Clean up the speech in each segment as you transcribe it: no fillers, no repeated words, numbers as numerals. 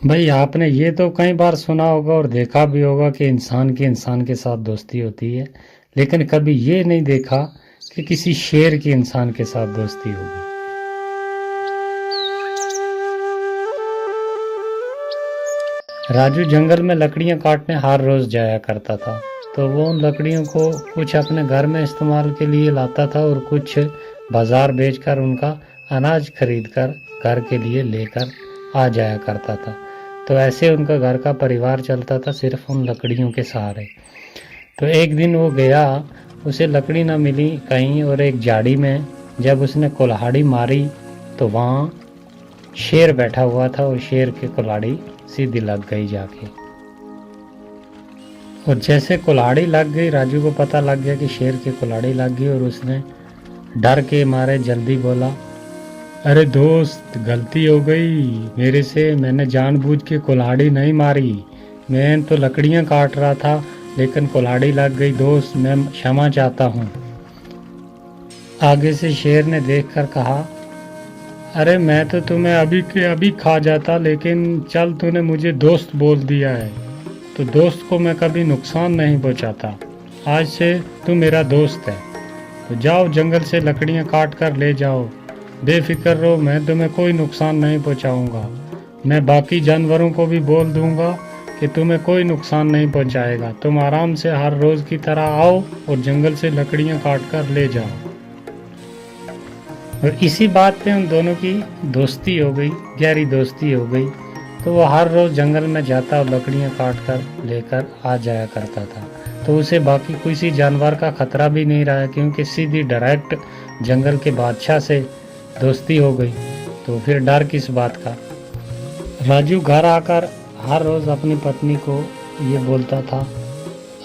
भाई आपने ये तो कई बार सुना होगा और देखा भी होगा कि इंसान की इंसान के साथ दोस्ती होती है, लेकिन कभी ये नहीं देखा कि किसी शेर की इंसान के साथ दोस्ती होगी। राजू जंगल में लकड़ियां काटने हर रोज जाया करता था। तो वो उन लकड़ियों को कुछ अपने घर में इस्तेमाल के लिए लाता था और कुछ बाजार बेचकर उनका अनाज खरीदकर घर के लिए लेकर आ जाया करता था। तो ऐसे उनका घर का परिवार चलता था सिर्फ उन लकड़ियों के सहारे। तो एक दिन वो गया, उसे लकड़ी ना मिली कहीं, और एक झाड़ी में जब उसने कुल्हाड़ी मारी तो वहाँ शेर बैठा हुआ था और शेर की कुल्हाड़ी सीधी लग गई जाके। और जैसे कुल्हाड़ी लग गई, राजू को पता लग गया कि शेर की कुल्हाड़ी लग गई, और उसने डर के मारे जल्दी बोला, अरे दोस्त, गलती हो गई मेरे से, मैंने जानबूझ के कुल्हाड़ी नहीं मारी, मैं तो लकड़ियां काट रहा था लेकिन कुल्हाड़ी लग गई दोस्त, मैं क्षमा चाहता हूँ। आगे से शेर ने देखकर कहा, अरे मैं तो तुम्हें अभी के अभी खा जाता, लेकिन चल तूने मुझे दोस्त बोल दिया है तो दोस्त को मैं कभी नुकसान नहीं पहुंचाता। आज से तू मेरा दोस्त है, तो जाओ जंगल से लकड़ियां काट कर ले जाओ, बेफिक्र रहो, मैं तुम्हें कोई नुकसान नहीं पहुंचाऊंगा। मैं बाकी जानवरों को भी बोल दूंगा कि तुम्हें कोई नुकसान नहीं पहुंचाएगा। तुम आराम से हर रोज़ की तरह आओ और जंगल से लकड़ियां काट कर ले जाओ। और इसी बात पे उन दोनों की दोस्ती हो गई, गहरी दोस्ती हो गई। तो वो हर रोज़ जंगल में जाता और लकड़ियां काट कर लेकर आ जाया करता था। तो उसे बाकी किसी जानवर का खतरा भी नहीं रहा, क्योंकि सीधी डायरेक्ट जंगल के बादशाह से दोस्ती हो गई। तो फिर डर किस बात का। राजू घर आकर हर रोज़ अपनी पत्नी को ये बोलता था,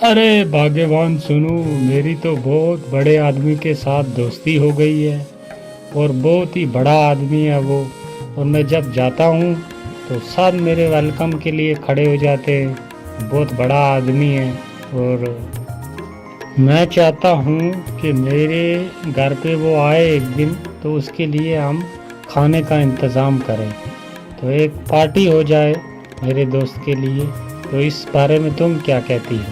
अरे भाग्यवान सुनो, मेरी तो बहुत बड़े आदमी के साथ दोस्ती हो गई है और बहुत ही बड़ा आदमी है वो, और मैं जब जाता हूँ तो सब मेरे वेलकम के लिए खड़े हो जाते हैं, बहुत बड़ा आदमी है। और मैं चाहता हूँ कि मेरे घर पे वो आए एक दिन, तो उसके लिए हम खाने का इंतज़ाम करें, तो एक पार्टी हो जाए मेरे दोस्त के लिए। तो इस बारे में तुम क्या कहती हो?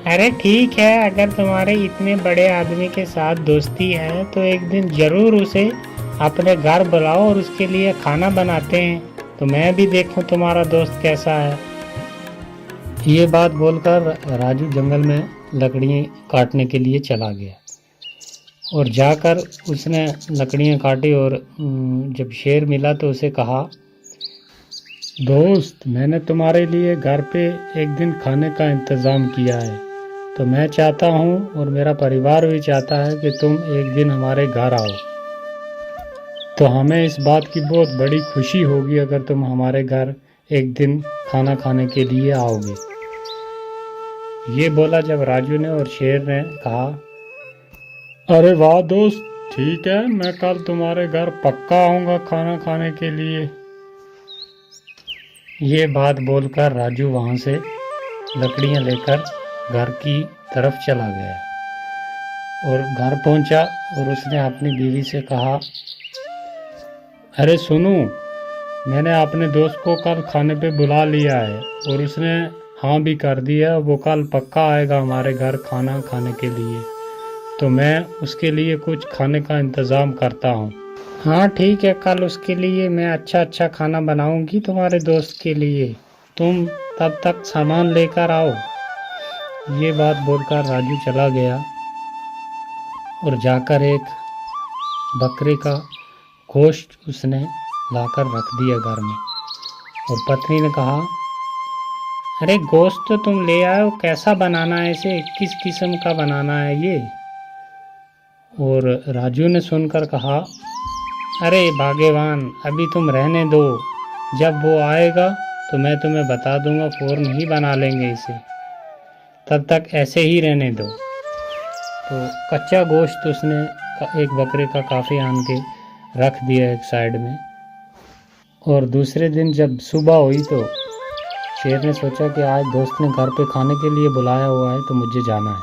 अरे ठीक है, अगर तुम्हारे इतने बड़े आदमी के साथ दोस्ती है तो एक दिन जरूर उसे अपने घर बुलाओ और उसके लिए खाना बनाते हैं, तो मैं भी देखूं तुम्हारा दोस्त कैसा है। ये बात बोलकर राजू जंगल में लकड़ियाँ काटने के लिए चला गया और जाकर उसने लकड़ियाँ काटी। और जब शेर मिला तो उसे कहा, दोस्त, मैंने तुम्हारे लिए घर पे एक दिन खाने का इंतज़ाम किया है, तो मैं चाहता हूँ और मेरा परिवार भी चाहता है कि तुम एक दिन हमारे घर आओ। तो हमें इस बात की बहुत बड़ी खुशी होगी अगर तुम हमारे घर एक दिन खाना खाने के लिए आओगे। ये बोला जब राजू ने, और शेर ने कहा, अरे वाह दोस्त, ठीक है, मैं कल तुम्हारे घर पक्का आऊँगा खाना खाने के लिए। ये बात बोलकर राजू वहाँ से लकड़ियाँ लेकर घर की तरफ चला गया और घर पहुँचा और उसने अपनी बीवी से कहा, अरे सुनो, मैंने अपने दोस्त को कल खाने पे बुला लिया है और उसने हाँ भी कर दिया, वो कल पक्का आएगा हमारे घर खाना खाने के लिए, तो मैं उसके लिए कुछ खाने का इंतज़ाम करता हूँ। हाँ ठीक है, कल उसके लिए मैं अच्छा अच्छा खाना बनाऊंगी तुम्हारे दोस्त के लिए, तुम तब तक सामान लेकर आओ। ये बात बोलकर राजू चला गया और जाकर एक बकरे का गोश्त उसने लाकर रख दिया घर में। और पत्नी ने कहा, अरे गोश्त तो तुम ले आए हो, कैसा बनाना है इसे, किस किस्म का बनाना है ये? और राजू ने सुनकर कहा, अरे भाग्यवान, अभी तुम रहने दो, जब वो आएगा तो मैं तुम्हें बता दूंगा, फ़ौरन ही बना लेंगे इसे, तब तक ऐसे ही रहने दो। तो कच्चा गोश्त उसने एक बकरे का काफ़ी आन के रख दिया एक साइड में। और दूसरे दिन जब सुबह हुई तो शेर ने सोचा कि आज दोस्त ने घर पे खाने के लिए बुलाया हुआ है तो मुझे जाना है।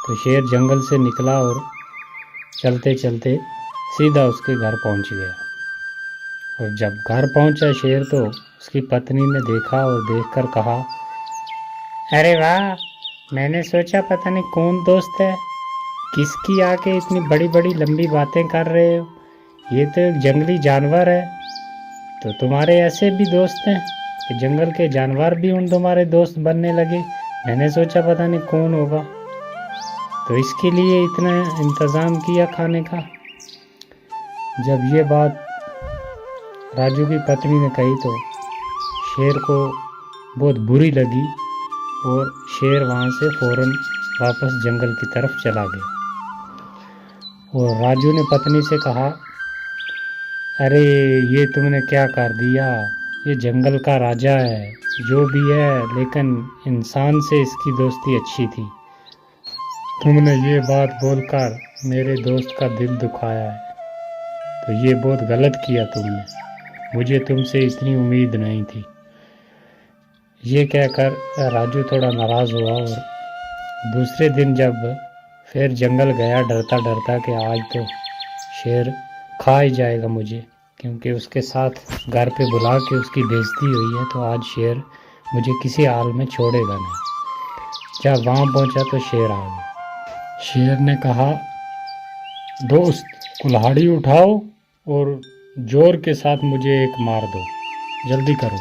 तो शेर जंगल से निकला और चलते चलते सीधा उसके घर पहुंच गया। और जब घर पहुंचा शेर तो उसकी पत्नी ने देखा और देखकर कहा, अरे वाह, मैंने सोचा पता नहीं कौन दोस्त है, किसकी आके इतनी बड़ी बड़ी लंबी बातें कर रहे हो, ये तो एक जंगली जानवर है। तो तुम्हारे ऐसे भी दोस्त हैं कि जंगल के जानवर भी उन तुम्हारे दोस्त बनने लगे। मैंने सोचा पता नहीं कौन होगा, तो इसके लिए इतना इंतज़ाम किया खाने का। जब ये बात राजू की पत्नी ने कही तो शेर को बहुत बुरी लगी और शेर वहाँ से फौरन वापस जंगल की तरफ चला गया। और राजू ने पत्नी से कहा, अरे ये तुमने क्या कर दिया, ये जंगल का राजा है जो भी है, लेकिन इंसान से इसकी दोस्ती अच्छी थी। तुमने ये बात बोलकर मेरे दोस्त का दिल दुखाया है, तो ये बहुत गलत किया तुमने, मुझे तुमसे इतनी उम्मीद नहीं थी। ये कहकर राजू थोड़ा नाराज़ हुआ और दूसरे दिन जब फिर जंगल गया डरता डरता कि आज तो शेर खा ही जाएगा मुझे, क्योंकि उसके साथ घर पे बुला के उसकी बेइज्जती हुई है, तो आज शेर मुझे किसी हाल में छोड़ेगा नहीं। जब वहाँ पहुँचा तो शेर आ गया। शेर ने कहा, दोस्त कुल्हाड़ी उठाओ और जोर के साथ मुझे एक मार दो, जल्दी करो।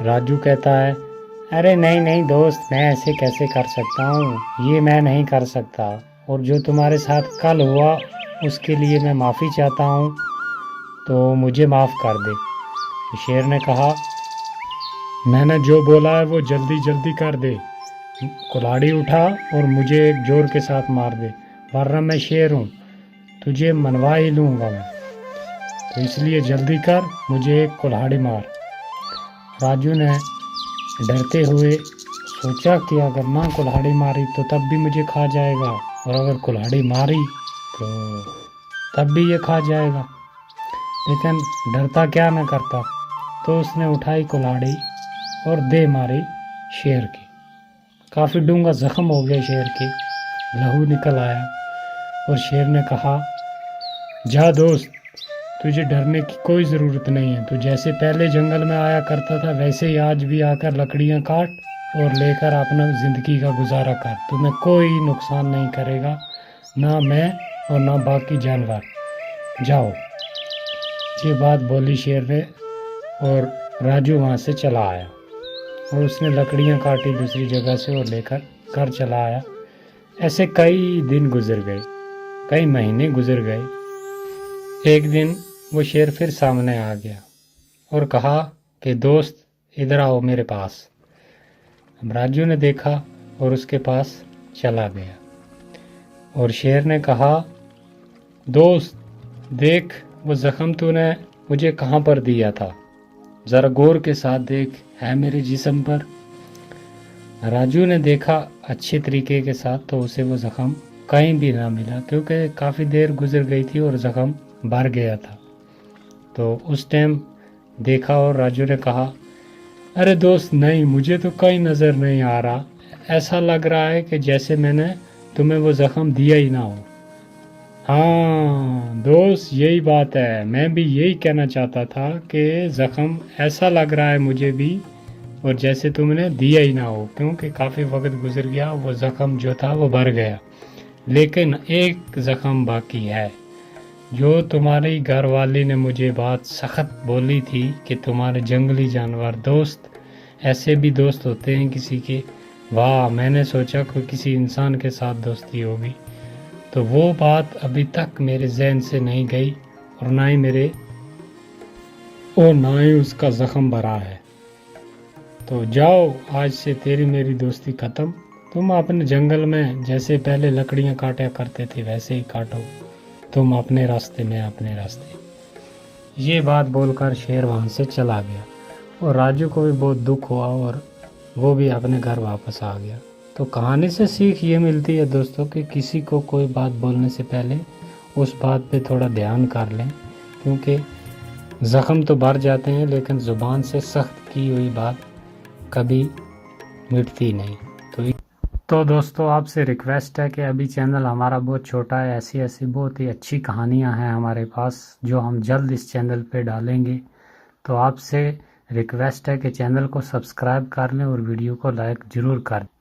राजू कहता है, अरे नहीं नहीं दोस्त, मैं ऐसे कैसे कर सकता हूँ, ये मैं नहीं कर सकता, और जो तुम्हारे साथ कल हुआ उसके लिए मैं माफ़ी चाहता हूँ, तो मुझे माफ़ कर दे। तो शेर ने कहा, मैंने जो बोला है वो जल्दी जल्दी कर दे, कुल्हाड़ी उठा और मुझे एक जोर के साथ मार दे, वरना मैं शेर हूँ, तुझे मनवा ही लूँगा मैं, तो इसलिए जल्दी कर, मुझे एक कुल्हाड़ी मार। राजू ने डरते हुए सोचा कि अगर ना कुल्हाड़ी मारी तो तब भी मुझे खा जाएगा, और अगर कुल्हाड़ी मारी तो तब भी ये खा जाएगा, लेकिन डरता क्या न करता। तो उसने उठाई कुल्हाड़ी और दे मारी शेर की। काफ़ी डूंगा जख्म हो गया शेर के, लहू निकल आया, और शेर ने कहा, जा दोस्त, तुझे डरने की कोई ज़रूरत नहीं है, तू जैसे पहले जंगल में आया करता था वैसे ही आज भी आकर लकड़ियाँ काट और लेकर अपना ज़िंदगी का गुजारा कर, तुम्हें कोई नुकसान नहीं करेगा, ना मैं और ना बाकी जानवर, जाओ। ये बात बोली शेर ने, और राजू वहाँ से चला आया और उसने लकड़ियाँ काटी दूसरी जगह से और लेकर घर चला आया। ऐसे कई दिन गुजर गए, कई महीने गुजर गए। एक दिन वो शेर फिर सामने आ गया और कहा कि दोस्त इधर आओ मेरे पास। अब राजू ने देखा और उसके पास चला गया, और शेर ने कहा, दोस्त देख, वो ज़ख्म तूने मुझे कहाँ पर दिया था, ज़रा गौर के साथ देख, है मेरे जिस्म पर। राजू ने देखा अच्छे तरीके के साथ, तो उसे वो ज़ख्म कहीं भी ना मिला, क्योंकि काफ़ी देर गुजर गई थी और ज़ख्म भर गया था। तो उस टाइम देखा और राजू ने कहा, अरे दोस्त नहीं, मुझे तो कहीं नज़र नहीं आ रहा, ऐसा लग रहा है कि जैसे मैंने तुम्हें वो ज़ख्म दिया ही ना हो। हाँ दोस्त, यही बात है, मैं भी यही कहना चाहता था कि ज़ख्म ऐसा लग रहा है मुझे भी, और जैसे तुमने दिया ही ना हो, क्योंकि काफ़ी वक्त गुजर गया, वो ज़ख्म जो था वो भर गया, लेकिन एक ज़ख्म बाकी है। जो तुम्हारी घरवाली ने मुझे बात सख्त बोली थी कि तुम्हारे जंगली जानवर दोस्त, ऐसे भी दोस्त होते हैं किसी के, वाह, मैंने सोचा कोई किसी इंसान के साथ दोस्ती होगी, तो वो बात अभी तक मेरे जहन से नहीं गई, और ना ही उसका ज़ख्म भरा है। तो जाओ, आज से तेरी मेरी दोस्ती ख़त्म, तुम अपने जंगल में जैसे पहले लकड़ियाँ काटा करते थे वैसे ही काटो, तुम अपने रास्ते में अपने रास्ते। ये बात बोलकर शेर वहाँ से चला गया, और राजू को भी बहुत दुख हुआ और वो भी अपने घर वापस आ गया। तो कहानी से सीख ये मिलती है दोस्तों कि किसी को कोई बात बोलने से पहले उस बात पे थोड़ा ध्यान कर लें, क्योंकि ज़ख्म तो भर जाते हैं, लेकिन ज़ुबान से सख्त की हुई बात कभी मिटती नहीं। तो दोस्तों, आपसे रिक्वेस्ट है कि अभी चैनल हमारा बहुत छोटा है, ऐसी ऐसी बहुत ही अच्छी कहानियां हैं हमारे पास जो हम जल्द इस चैनल पे डालेंगे। तो आपसे रिक्वेस्ट है कि चैनल को सब्सक्राइब कर लें और वीडियो को लाइक ज़रूर कर दें।